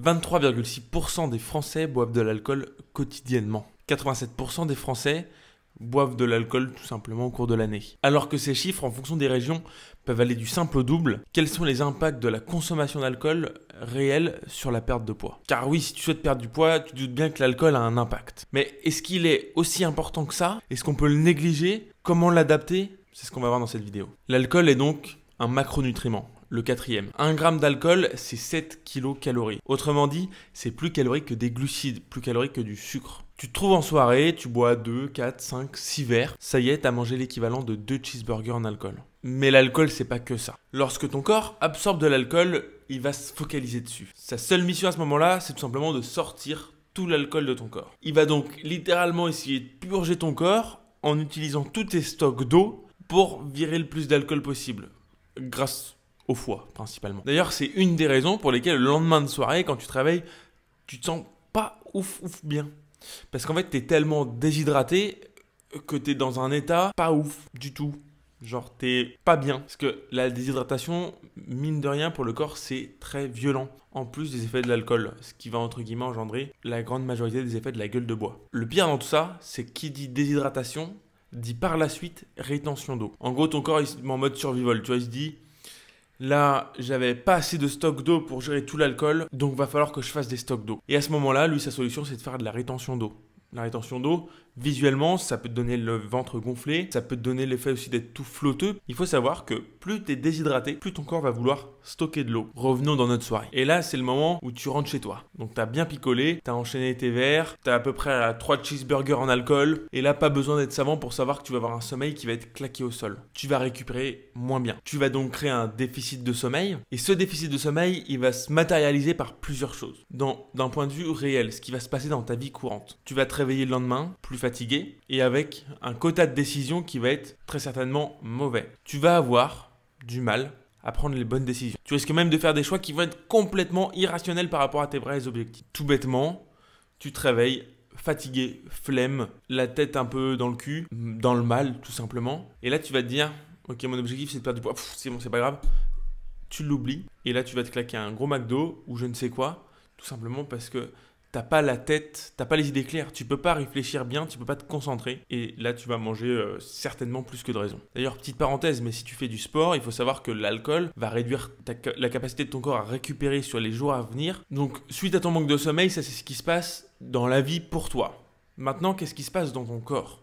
23,6% des Français boivent de l'alcool quotidiennement. 87% des Français boivent de l'alcool tout simplement au cours de l'année. Alors que ces chiffres, en fonction des régions, peuvent aller du simple au double, quels sont les impacts de la consommation d'alcool réels sur la perte de poids? Car oui, si tu souhaites perdre du poids, tu te doutes bien que l'alcool a un impact. Mais est-ce qu'il est aussi important que ça? Est-ce qu'on peut le négliger? Comment l'adapter? C'est ce qu'on va voir dans cette vidéo. L'alcool est donc un macronutriment. Le quatrième. 1 gramme d'alcool, c'est 7 kcal. Autrement dit, c'est plus calorique que des glucides, plus calorique que du sucre. Tu te trouves en soirée, tu bois 2, 4, 5, 6 verres. Ça y est, t'as mangé l'équivalent de 2 cheeseburgers en alcool. Mais l'alcool, c'est pas que ça. Lorsque ton corps absorbe de l'alcool, il va se focaliser dessus. Sa seule mission à ce moment-là, c'est tout simplement de sortir tout l'alcool de ton corps. Il va donc littéralement essayer de purger ton corps en utilisant tous tes stocks d'eau pour virer le plus d'alcool possible. Grâce au foie, principalement. D'ailleurs, c'est une des raisons pour lesquelles le lendemain de soirée, quand tu te réveilles, tu te sens pas ouf bien. Parce qu'en fait, tu es tellement déshydraté que tu es dans un état pas ouf du tout. Genre, t'es pas bien. Parce que la déshydratation, mine de rien, pour le corps, c'est très violent. En plus des effets de l'alcool, ce qui va entre guillemets engendrer la grande majorité des effets de la gueule de bois. Le pire dans tout ça, c'est qui dit déshydratation, dit par la suite rétention d'eau. En gros, ton corps, il se met en mode survival. Tu vois, il se dit... Là, j'avais pas assez de stock d'eau pour gérer tout l'alcool, donc va falloir que je fasse des stocks d'eau. Et à ce moment-là, lui, sa solution, c'est de faire de la rétention d'eau. La rétention d'eau, visuellement, ça peut te donner le ventre gonflé, ça peut te donner l'effet aussi d'être tout flotteux. Il faut savoir que plus tu es déshydraté, plus ton corps va vouloir stocker de l'eau. Revenons dans notre soirée. Et là, c'est le moment où tu rentres chez toi. Donc, tu as bien picolé, tu as enchaîné tes verres, tu as à peu près 3 cheeseburgers en alcool. Et là, pas besoin d'être savant pour savoir que tu vas avoir un sommeil qui va être claqué au sol. Tu vas récupérer moins bien. Tu vas donc créer un déficit de sommeil. Et ce déficit de sommeil, il va se matérialiser par plusieurs choses. D'un point de vue réel, ce qui va se passer dans ta vie courante. Tu vas te réveiller le lendemain, plus fatigué, et avec un quota de décision qui va être très certainement mauvais. Tu vas avoir du mal à prendre les bonnes décisions. Tu risques même de faire des choix qui vont être complètement irrationnels par rapport à tes vrais objectifs. Tout bêtement, tu te réveilles fatigué, flemme, la tête un peu dans le cul, dans le mal tout simplement. Et là tu vas te dire, ok, mon objectif c'est de perdre du poids, c'est bon, c'est pas grave. Tu l'oublies et là tu vas te claquer un gros McDo ou je ne sais quoi, tout simplement parce que t'as pas la tête, t'as pas les idées claires, tu peux pas réfléchir bien, tu peux pas te concentrer et là tu vas manger certainement plus que de raison. D'ailleurs, petite parenthèse, mais si tu fais du sport, il faut savoir que l'alcool va réduire la capacité de ton corps à récupérer sur les jours à venir. Donc suite à ton manque de sommeil, ça c'est ce qui se passe dans la vie pour toi. Maintenant, qu'est-ce qui se passe dans ton corps?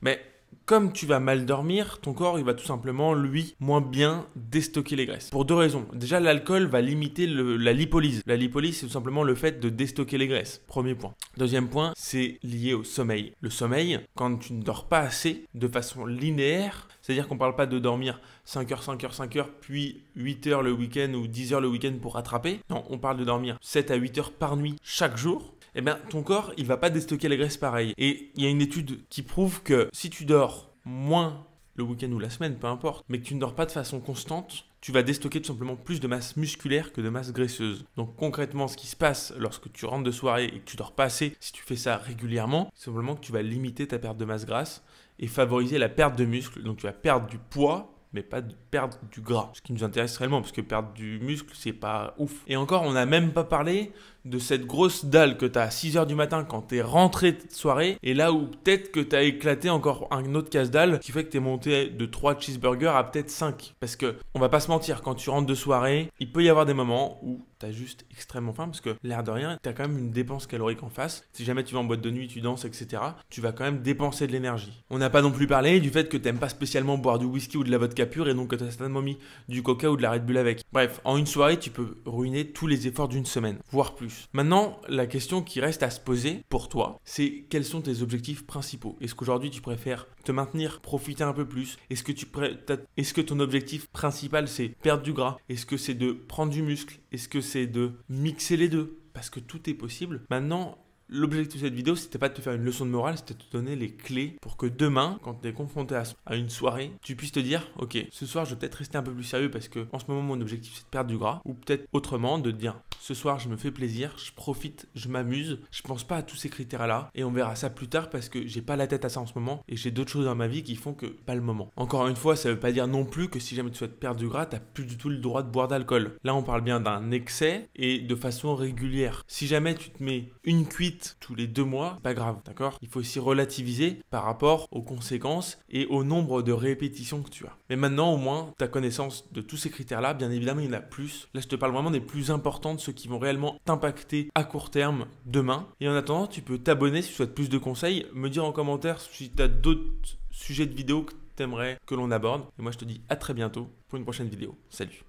Mais comme tu vas mal dormir, ton corps il va tout simplement, lui, moins bien déstocker les graisses. Pour deux raisons. Déjà, l'alcool va limiter la lipolyse. La lipolyse, c'est tout simplement le fait de déstocker les graisses. Premier point. Deuxième point, c'est lié au sommeil. Le sommeil, quand tu ne dors pas assez, de façon linéaire, c'est-à-dire qu'on ne parle pas de dormir 5 heures, 5 heures, 5 heures, puis 8 heures le week-end ou 10 heures le week-end pour rattraper. Non, on parle de dormir 7 à 8 heures par nuit chaque jour. Eh bien, ton corps, il va pas déstocker les graisses pareil. Et il y a une étude qui prouve que si tu dors moins le week-end ou la semaine, peu importe, mais que tu ne dors pas de façon constante, tu vas déstocker tout simplement plus de masse musculaire que de masse graisseuse. Donc concrètement, ce qui se passe lorsque tu rentres de soirée et que tu dors pas assez, si tu fais ça régulièrement, c'est simplement que tu vas limiter ta perte de masse grasse et favoriser la perte de muscle. Donc tu vas perdre du poids, mais pas de perdre du gras. Ce qui nous intéresse réellement, parce que perdre du muscle, c'est pas ouf. Et encore, on n'a même pas parlé de cette grosse dalle que tu as à 6h du matin quand tu es rentré de soirée, et là où peut-être que tu as éclaté encore un autre casse-dalle qui fait que tu es monté de 3 cheeseburgers à peut-être 5. Parce que, on va pas se mentir, quand tu rentres de soirée, il peut y avoir des moments où tu as juste extrêmement faim, parce que l'air de rien, tu as quand même une dépense calorique en face. Si jamais tu vas en boîte de nuit, tu danses, etc., tu vas quand même dépenser de l'énergie. On n'a pas non plus parlé du fait que tu n'aimes pas spécialement boire du whisky ou de la vodka pure, et donc que tu as certainement mis du coca ou de la Red Bull avec. Bref, en une soirée, tu peux ruiner tous les efforts d'une semaine, voire plus. Maintenant, la question qui reste à se poser pour toi, c'est quels sont tes objectifs principaux? Est-ce qu'aujourd'hui tu préfères te maintenir, profiter un peu plus? Est-ce que ton objectif principal c'est perdre du gras? Est-ce que c'est de prendre du muscle? Est-ce que c'est de mixer les deux? Parce que tout est possible. Maintenant, L'objectif de cette vidéo, c'était pas de te faire une leçon de morale, c'était de te donner les clés pour que demain, quand tu es confronté à une soirée, tu puisses te dire, ok, ce soir, je vais peut-être rester un peu plus sérieux parce que en ce moment, mon objectif, c'est de perdre du gras. Ou peut-être autrement, de te dire, ce soir, je me fais plaisir, je profite, je m'amuse, je pense pas à tous ces critères-là et on verra ça plus tard parce que j'ai pas la tête à ça en ce moment et j'ai d'autres choses dans ma vie qui font que pas le moment. Encore une fois, ça veut pas dire non plus que si jamais tu souhaites perdre du gras, t'as plus du tout le droit de boire d'alcool. Là, on parle bien d'un excès et de façon régulière. Si jamais tu te mets une cuite tous les 2 mois, pas grave, d'accord? Il faut aussi relativiser par rapport aux conséquences et au nombre de répétitions que tu as. Mais maintenant, au moins, tu as connaissance de tous ces critères-là. Bien évidemment, il y en a plus. Là, je te parle vraiment des plus importants, de ceux qui vont réellement t'impacter à court terme demain. Et en attendant, tu peux t'abonner si tu souhaites plus de conseils, me dire en commentaire si tu as d'autres sujets de vidéos que tu aimerais que l'on aborde. Et moi, je te dis à très bientôt pour une prochaine vidéo. Salut!